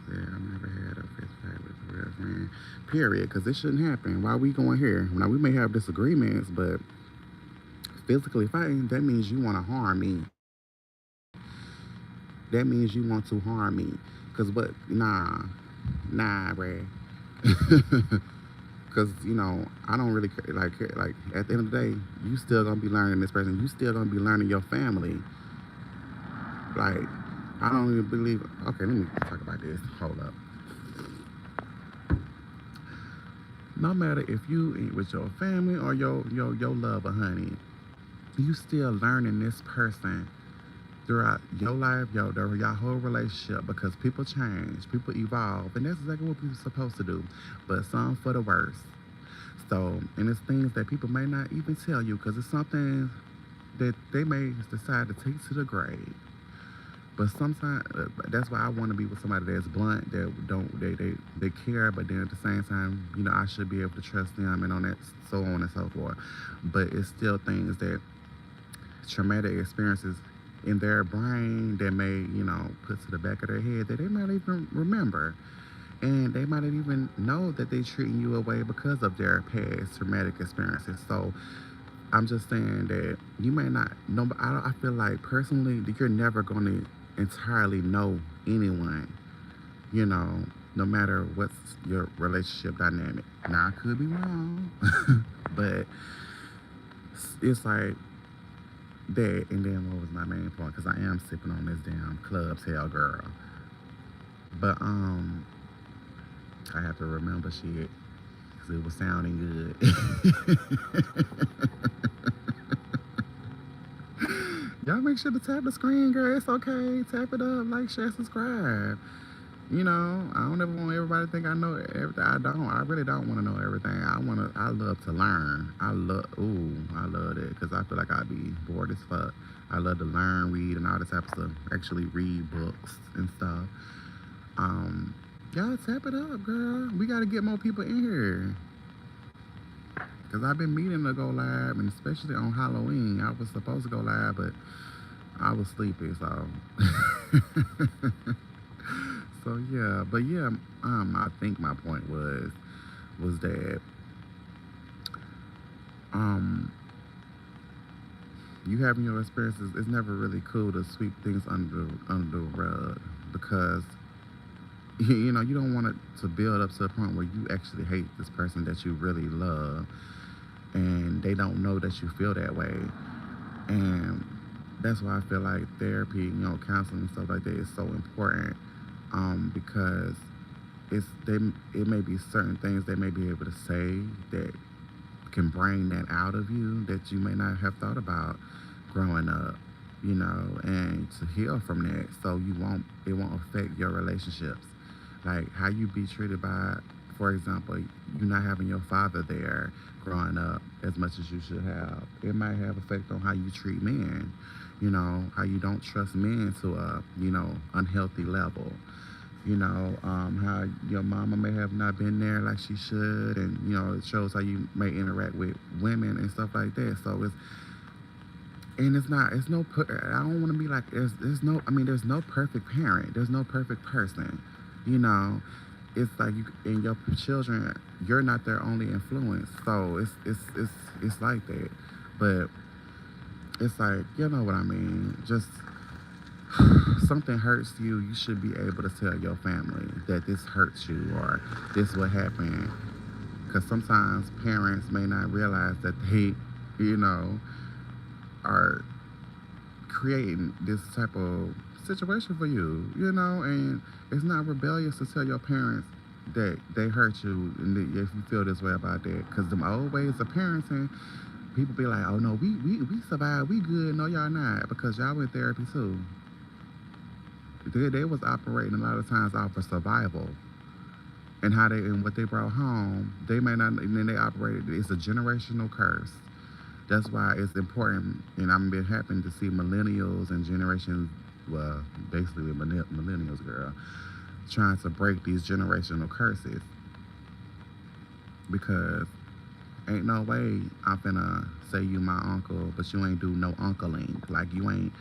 Yeah, I never had a fist fight with a real friend. Period. Because it shouldn't happen. Why we going here? Now, we may have disagreements, but physically fighting, that means you want to harm me. That means you want to harm me. Because what? Nah, bruh. Because, I don't really care. Like, at the end of the day, you still going to be learning this person. You still going to be learning your family. Like, I don't even believe. Okay, let me talk about this. Hold up. No matter if you eat with your family or your lover, honey, you still learning this person throughout your life, your whole relationship, because people change, people evolve, and that's exactly what people are supposed to do. But some for the worse. So, and it's things that people may not even tell you because it's something that they may decide to take to the grave. But sometimes that's why I want to be with somebody that's blunt, that don't they care, but then at the same time, I should be able to trust them, and on that, so on and so forth. But it's still things that traumatic experiences in their brain that may put to the back of their head that they might even remember, and they might not even know that they're treating you away because of their past traumatic experiences. So I'm just saying that you may not know, but I feel like personally that you're never going to entirely know anyone, no matter what's your relationship dynamic. Now, I could be wrong, but it's like that. And then what was my main point? Because I am sipping on this damn Club's Hell Girl. But, I have to remember shit because it was sounding good. Y'all make sure to tap the screen, girl. It's okay. Tap it up, like, share, subscribe. I don't ever want everybody to think I know everything. I don't. I really don't want to know everything. I love to learn. I love it because I feel like I'd be bored as fuck. I love to learn, read, and all this type of stuff. Actually, read books and stuff. Um, y'all tap it up, girl. We got to get more people in here because I've been meaning to go live, and especially on Halloween. I was supposed to go live, but I was sleepy, so. So yeah, but yeah, I think my point was that um, you having your experiences. It's never really cool to sweep things under the rug because you don't want it to build up to a point where you actually hate this person that you really love, and they don't know that you feel that way, and that's why I feel like therapy, counseling and stuff like that is so important, because it may be certain things they may be able to say that can bring that out of you that you may not have thought about growing up, and to heal from that so it won't affect your relationships. Like how you be treated by, for example, you not having your father there growing up as much as you should have. It might have effect on how you treat men, how you don't trust men to a, unhealthy level. How your mama may have not been there like she should, and it shows how you may interact with women and stuff like that. So it's no I don't want to be like there's no perfect parent, there's no perfect person, you know. It's like you and your children, you're not their only influence, so it's like that, but it's like you know what I mean. Just something hurts you, you should be able to tell your family that this hurts you or this will happen. Because sometimes parents may not realize that they, you know, are creating this type of situation for you, and it's not rebellious to tell your parents that they hurt you and that if you feel this way about that. Because the old ways of parenting, people be like, oh no, we survived, we good. No, y'all not, because y'all went therapy too. They was operating a lot of times off of survival and how they and what they brought home. They may not, and then they operated. It's a generational curse. That's why it's important, and I'm been happy to see millennials and generations, well, basically the millennials, girl, trying to break these generational curses because ain't no way I'm finna say you my uncle, but you ain't do no uncling. Like you ain't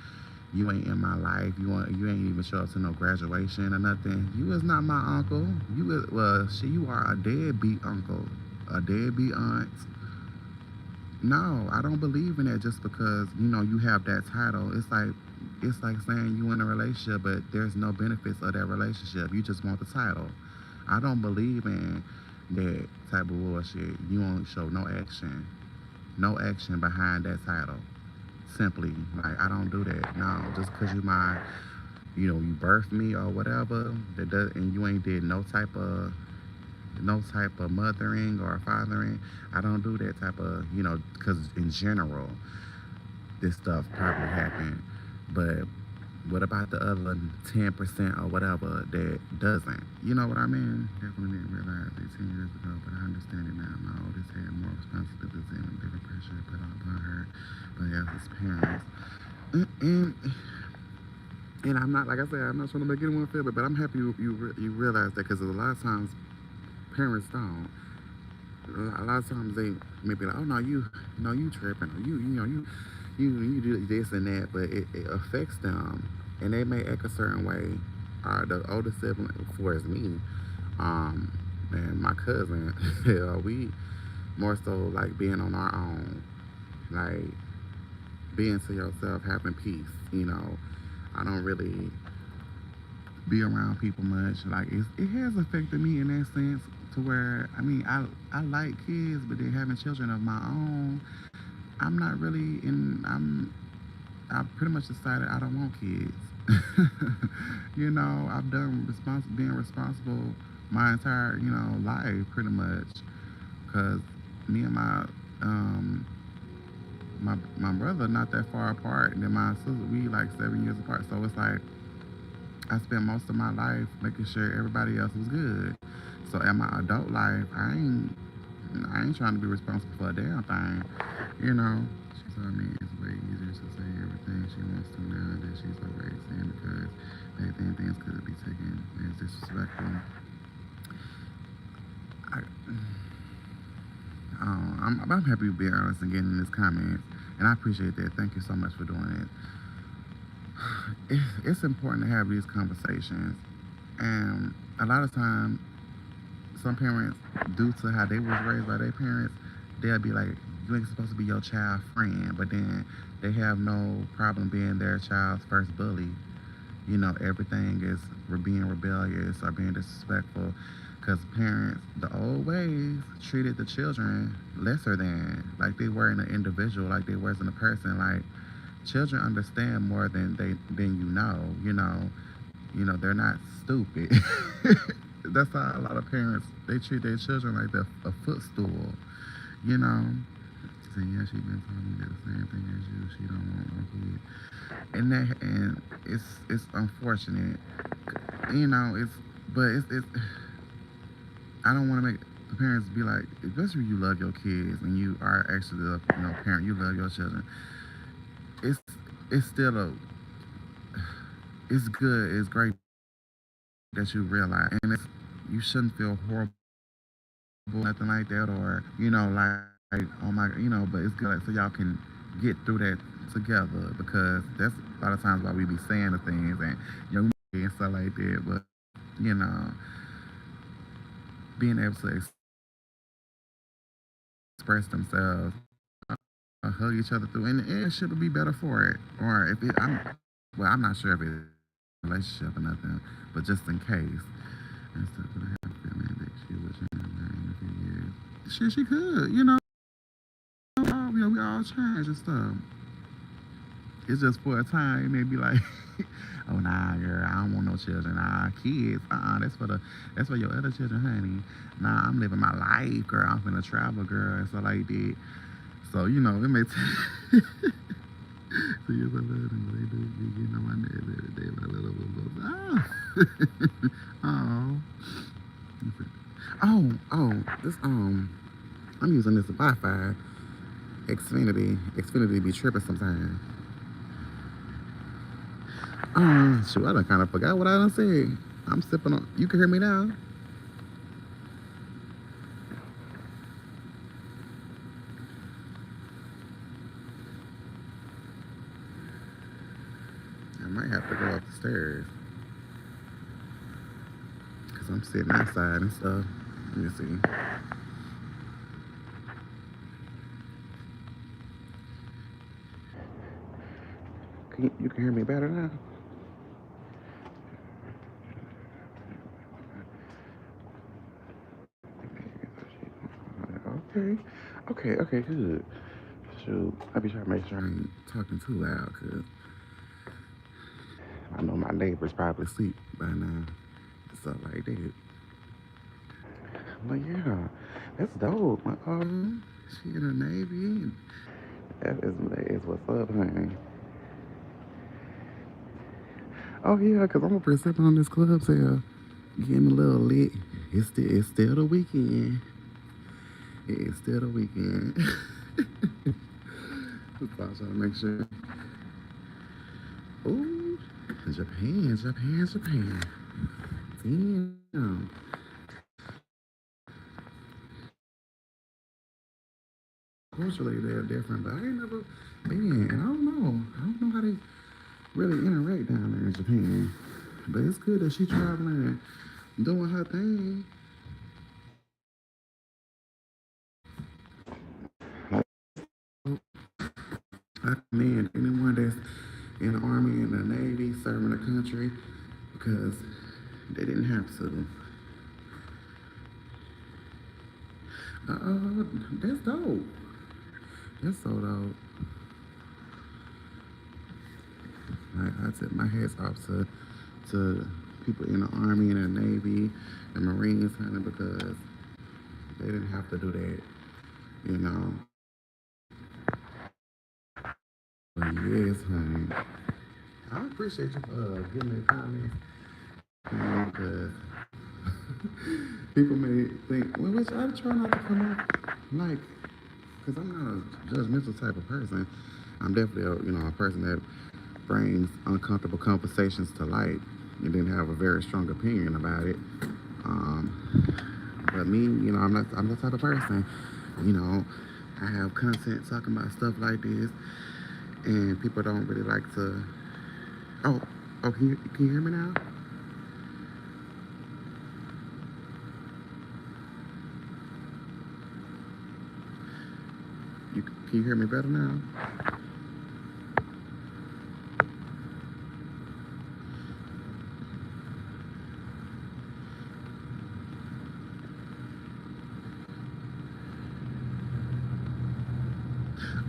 in my life. You ain't even show up to no graduation or nothing. You is not my uncle. You are a deadbeat uncle, a deadbeat aunt. No, I don't believe in that just because you have that title. It's like saying you in a relationship, but there's no benefits of that relationship. You just want the title. I don't believe in that type of bullshit. You won't show no action behind that title. Simply, like I don't do that. No, just because you birthed me or whatever, and you ain't did no type of mothering or fathering. I don't do that type of, because in general, this stuff probably happened. But what about the other 10% or whatever that doesn't? You know what I mean? Definitely didn't realize it 10 years ago, but I understand it now. My oldest had more responsibilities and a bigger pressure put upon her, but as his parents. And I'm not, like I said, I'm not trying to make anyone feel it, but I'm happy you realize that because a lot of times parents don't. A lot of times they may be like, oh no, you tripping, or you do this and that, but it affects them, and they may act a certain way. The older sibling, for as me, and my cousin, we more so like being on our own, like being to yourself, having peace. I don't really be around people much. Like it has affected me in that sense to where I like kids, but then having children of my own, I'm not really in. I pretty much decided I don't want kids. I've done being responsible my entire life pretty much, because me and my brother not that far apart, and then my sister we like 7 years apart. So it's like I spent most of my life making sure everybody else was good. So in my adult life, I ain't trying to be responsible for a damn thing, you know. She told me it's way easier to say everything she wants to now that she's already saying because back then things could be taken as disrespectful. I, I'm happy to be honest and getting this comment, and I appreciate that. Thank you so much for doing it. It's important to have these conversations, and a lot of times, some parents, due to how they was raised by their parents, they'll be like, "You ain't supposed to be your child's friend," but then they have no problem being their child's first bully. You know, everything is being rebellious or being disrespectful because parents, the old ways, treated the children lesser than, like they were in an individual, like they wasn't a person. Like children understand more than you know, they're not stupid. That's how a lot of parents, they treat their children like they're a footstool, you know. So yeah, she been telling me the same thing as you. She don't want no kid, and it's unfortunate, you know. It's I don't want to make the parents be like, especially if you love your kids and you are actually a parent, you love your children. It's it's still a it's good, it's great that you realize, and you shouldn't feel horrible, nothing like that, or like oh my, but it's good so y'all can get through that together because that's a lot of times why we be saying the things and and stuff like that. But you know, being able to express themselves, hug each other through, and it should be better for it. Or if it, I'm not sure if it's a relationship or nothing, but just in case. And stuff, but I have a feeling that she would change in a few years. She could, we all change and stuff. It's just for a time. They be like, "Oh nah, girl, I don't want no children. Nah, kids. That's for your other children, honey. Nah, I'm living my life, girl. I'm finna travel, girl, and stuff like that." So it may take. So yes, I love them, but they do be getting on my nerves every day. My little bit. Oh, this I'm using this Wi-Fi. Xfinity be tripping sometimes. Shoot, I done kind of forgot what I done said. I'm sipping on. You can hear me now. I might have to go up the stairs because I'm sitting outside and stuff. Let me see. You can hear me better now. Okay. Okay, good. Shoot, I be trying to make sure I ain't talking too loud because I know my neighbors probably sleep by now. Stuff like that. But yeah, that's dope. She in the Navy. That is what's up, honey. Oh yeah, cause I'm gonna be sipping on this club sale, getting a little lit. It's still the weekend. It's still the weekend. So I'm trying to make sure. Ooh, Japan. Damn. Culturally, they're different, but I ain't never been. And I don't know. I don't know how they really interact down there in Japan. But it's good that she traveling and doing her thing. I commend anyone that's in the army and the navy serving the country because they didn't have to. That's dope. That's so dope. I tip my hats off to people in the army and the navy and marines, honey, because they didn't have to do that. You know. But yes, honey. I appreciate you giving me comments. opinion because people may think, well, which I try not to come off like, because I'm not a judgmental type of person. I'm definitely a person that brings uncomfortable conversations to light and then have a very strong opinion about it. But me, I'm the type of person, you know, I have content talking about stuff like this, and people don't really like to. Oh, oh, can you hear me now? Can you hear me better now?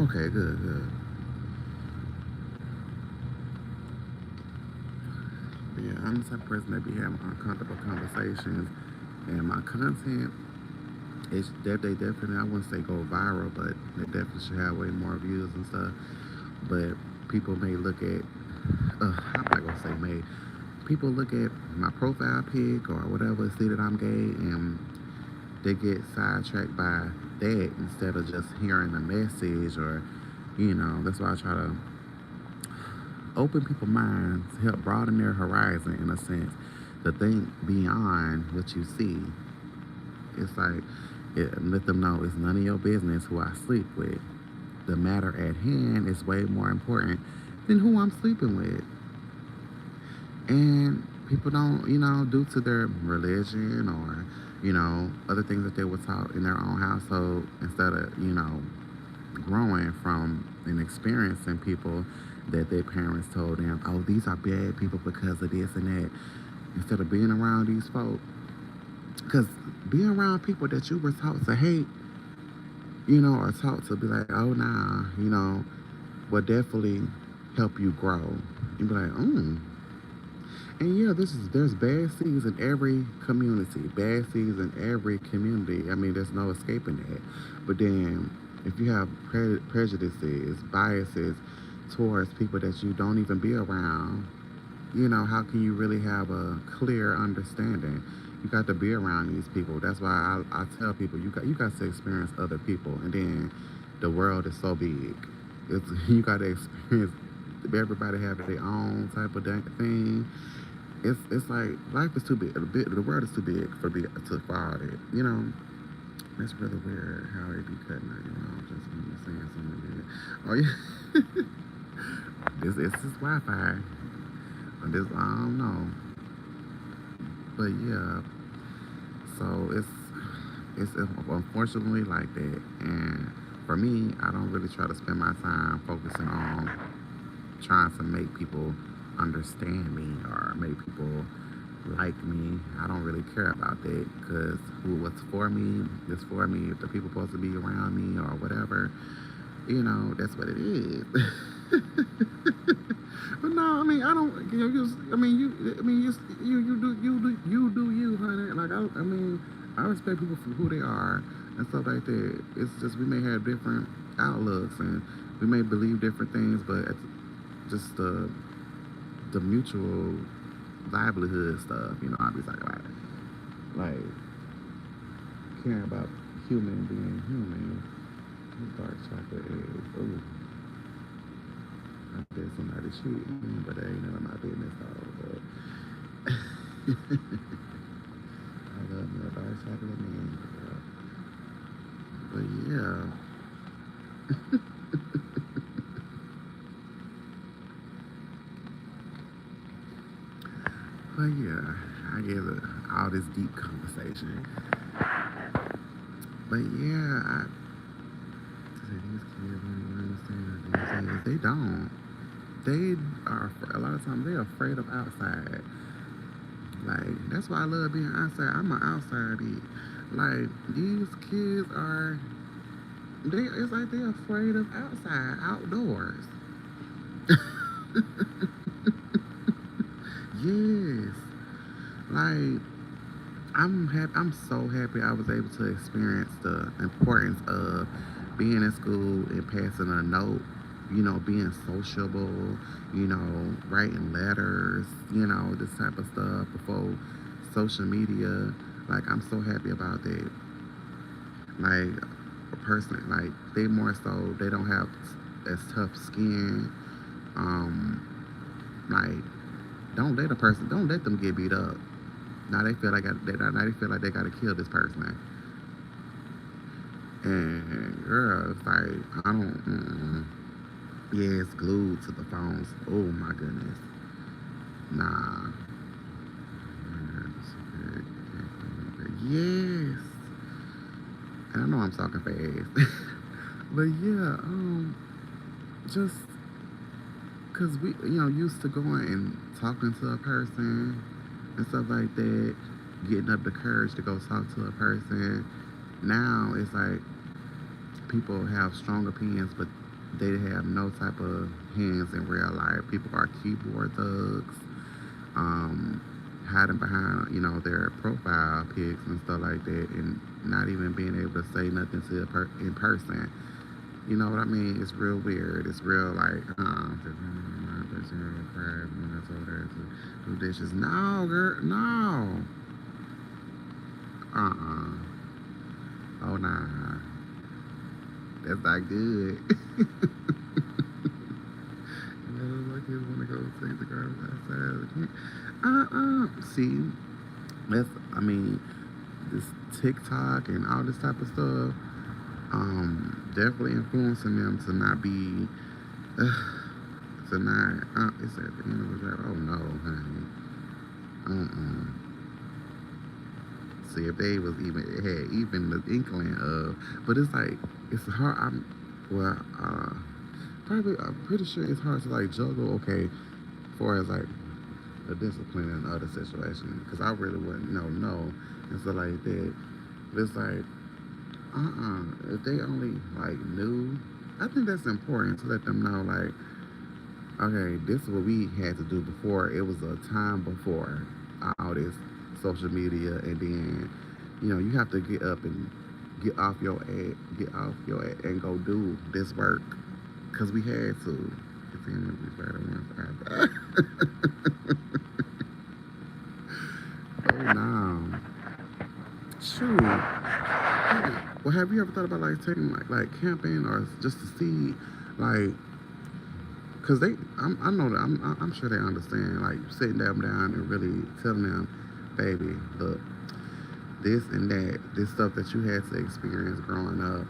Okay, good, good. Yeah, I'm the type of person that be having uncomfortable conversations, and my content is that they definitely, I wouldn't say go viral, but they definitely should have way more views and stuff. But people may look at, I'm not gonna say may, people look at my profile pic or whatever, see that I'm gay, and they get sidetracked by that instead of just hearing the message or, that's why I try to open people's minds, help broaden their horizon in a sense, to think beyond what you see. It's like, let them know it's none of your business who I sleep with. The matter at hand is way more important than who I'm sleeping with. And people don't, due to their religion or, other things that they were taught in their own household, instead of, growing from and experiencing people that their parents told them, oh, these are bad people because of this and that. Instead of being around these folks, because being around people that you were taught to hate, or taught to be like, oh, nah, will definitely help you grow. You be like, And yeah, there's bad seeds in every community, bad seeds in every community. I mean, there's no escaping that. But then, if you have prejudices, biases towards people that you don't even be around, how can you really have a clear understanding? You got to be around these people. That's why I tell people you got to experience other people, and then the world is so big. You got to experience. Everybody have their own type of thing. It's like life is too big. The world is too big for all that. It's really weird how they be cutting out. Just saying something. Oh yeah, it's this Wi-Fi. This I don't know, but yeah. So it's unfortunately like that. And for me, I don't really try to spend my time focusing on trying to make people understand me or make people like me. I don't really care about that because what's for me is for me. If the people supposed to be around me or whatever, that's what it is. But no, I mean, I don't. I mean, you do you, honey. Like I mean, I respect people for who they are and stuff like that. It's just we may have different outlooks and we may believe different things, but it's just the mutual livelihood stuff. I be talking about it. Like caring about human being human. Dark chocolate eggs. Ooh. I bet somebody cheating, but that ain't none of my business though. But I love me a dark chocolate man, girl. But yeah. But yeah, I gave it all this deep conversation. But yeah, these kids don't even understand these things. They don't. They are a lot of times they're afraid of outside. Like that's why I love being outside. I'm an outside. Like these kids are. It's like they're afraid of outside, outdoors. Yes. Like I'm happy. I'm so happy I was able to experience the importance of being in school and passing a note being sociable, writing letters, this type of stuff before social media. Like, I'm so happy about that. Like, a person, like, they more so, they don't have as tough skin. Um, like, don't let them get beat up. Now they feel like they gotta kill this person. And girl, it's like I don't. Yeah, it's glued to the phones. Oh my goodness. Nah. Yes. And I know I'm talking fast, but yeah, just cause we, used to going and talking to a person and stuff like that, getting up the courage to go talk to a person. Now it's like people have strong opinions, but they have no type of hands in real life. People are keyboard thugs, um, hiding behind, their profile pics and stuff like that, and not even being able to say nothing to in person. You know what I mean? It's real weird. It's real like, when I told her to do dishes. No, girl, no. Oh, nah. That's not good. My kids want to go take the garbage outside. See, this TikTok and all this type of stuff, definitely influencing them to not be, to not, it's at the end of the drive. Oh no, honey. See if they was even had even the inkling of, but it's like it's hard. Well, probably I'm pretty sure it's hard to like juggle. Okay, as far as like the discipline in other situations, because I really wouldn't know and stuff like that. But it's like, if they only like knew, I think that's important to let them know like, okay, this is what we had to do before. It was a time before all this social media, and then you have to get up and get off your ad, and go do this work because we had to. It's in the better ones. Oh no, shoot. Well, have you ever thought about like taking like camping or just to see like because I know that I'm sure they understand. Like sitting them down and really telling them, baby, look, this and that, this stuff that you had to experience growing up,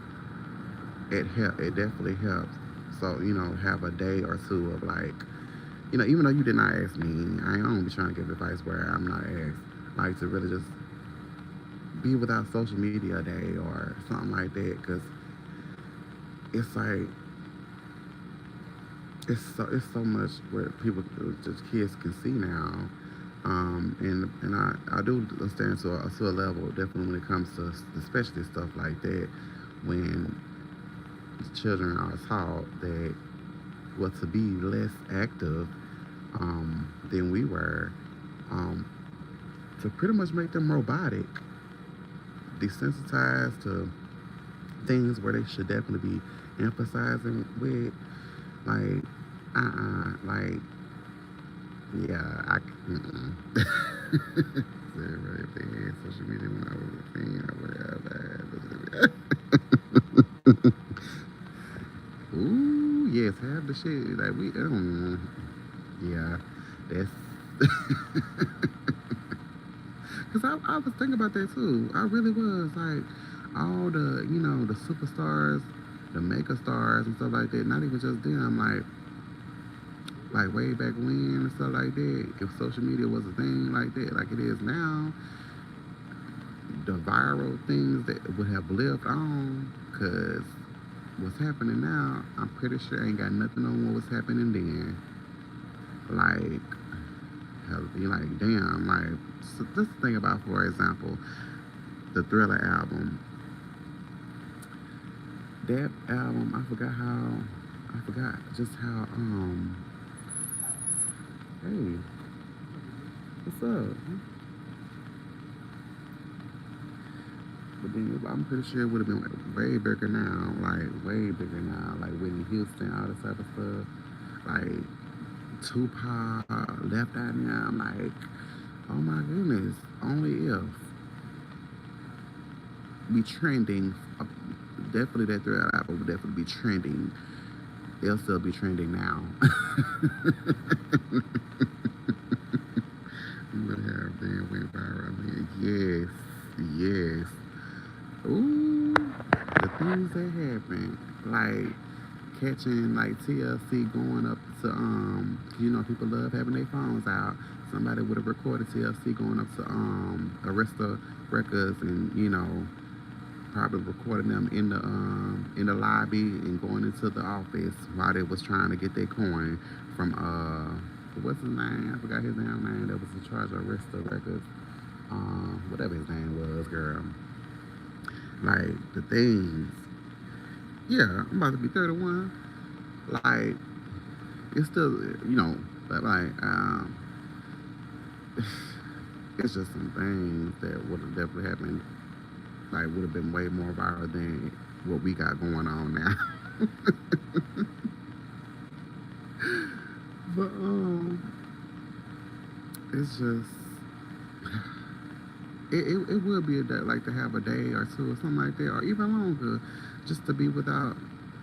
it helped. It definitely helps. So have a day or two of like, even though you did not ask me, I don't be trying to give advice where I'm not asked. Like to really just be without social media a day or something like that, because it's like it's so much where people just kids can see now, and I do understand to a level definitely when it comes to especially stuff like that when children are taught that to be less active than we were, um, to pretty much make them robotic, desensitized to things where they should definitely be emphasizing with like like yeah, right, if they had social media when I was a teen, I would have. Ooh, yes, have the shit. Like, yeah, that's. Because I was thinking about that too. I really was. Like, all the, the superstars, the mega stars and stuff like that, not even just them, like way back when and stuff like that, if social media was a thing like that, like it is now, the viral things that would have lived on, because what's happening now, I'm pretty sure ain't got nothing on what was happening then. Like, be like, damn, like, so just think about, for example, the Thriller album. That album, I forgot just how, hey, what's up? But been, I'm pretty sure it would have been like way bigger now, like way bigger now, like Whitney Houston, all this type of stuff, like Tupac, Left Eye now. I'm like, oh my goodness, only if be trending, definitely that thread album would definitely be trending. They'll still be trending now. Would have been went viral. Yes, yes. Ooh, the things that happen, like catching like TLC going up to people love having their phones out. Somebody would have recorded TLC going up to Arista Records and probably recording them in the lobby and going into the office while they was trying to get their coin from what's his name? I forgot his damn name. That was in charge of Arista Records. Whatever his name was, girl. Like the things. Yeah, I'm about to be 31. Like it's still but like it's just some things that would have definitely happened. Like would have been way more viral than what we got going on now. But it's just it would be a day, like to have a day or two or something like that, or even longer, just to be without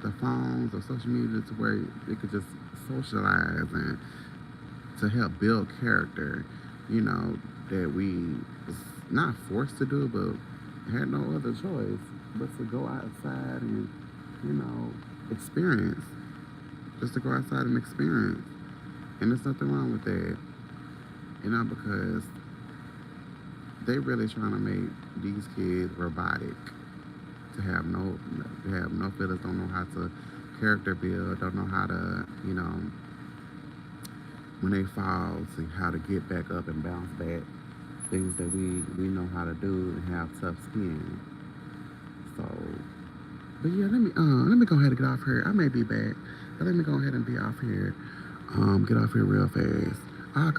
the phones or social media, to where it could just socialize and to help build character. That we was not forced to do, but had no other choice but to go outside and experience, just to go outside and experience. And there's nothing wrong with that, because they really trying to make these kids robotic, to have no feelings, don't know how to character build, don't know how to, when they fall, see how to get back up and bounce back. Things that we know how to do and have tough skin. So, but yeah, let me go ahead and get off here. I may be back, but let me go ahead and be off here. Get off here real fast. I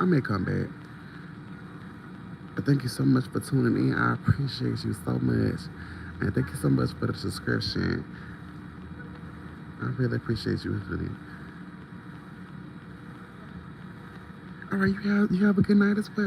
may come back. But thank you so much for tuning in. I appreciate you so much. And thank you so much for the subscription. I really appreciate you, honey. All right, you have a good night as well.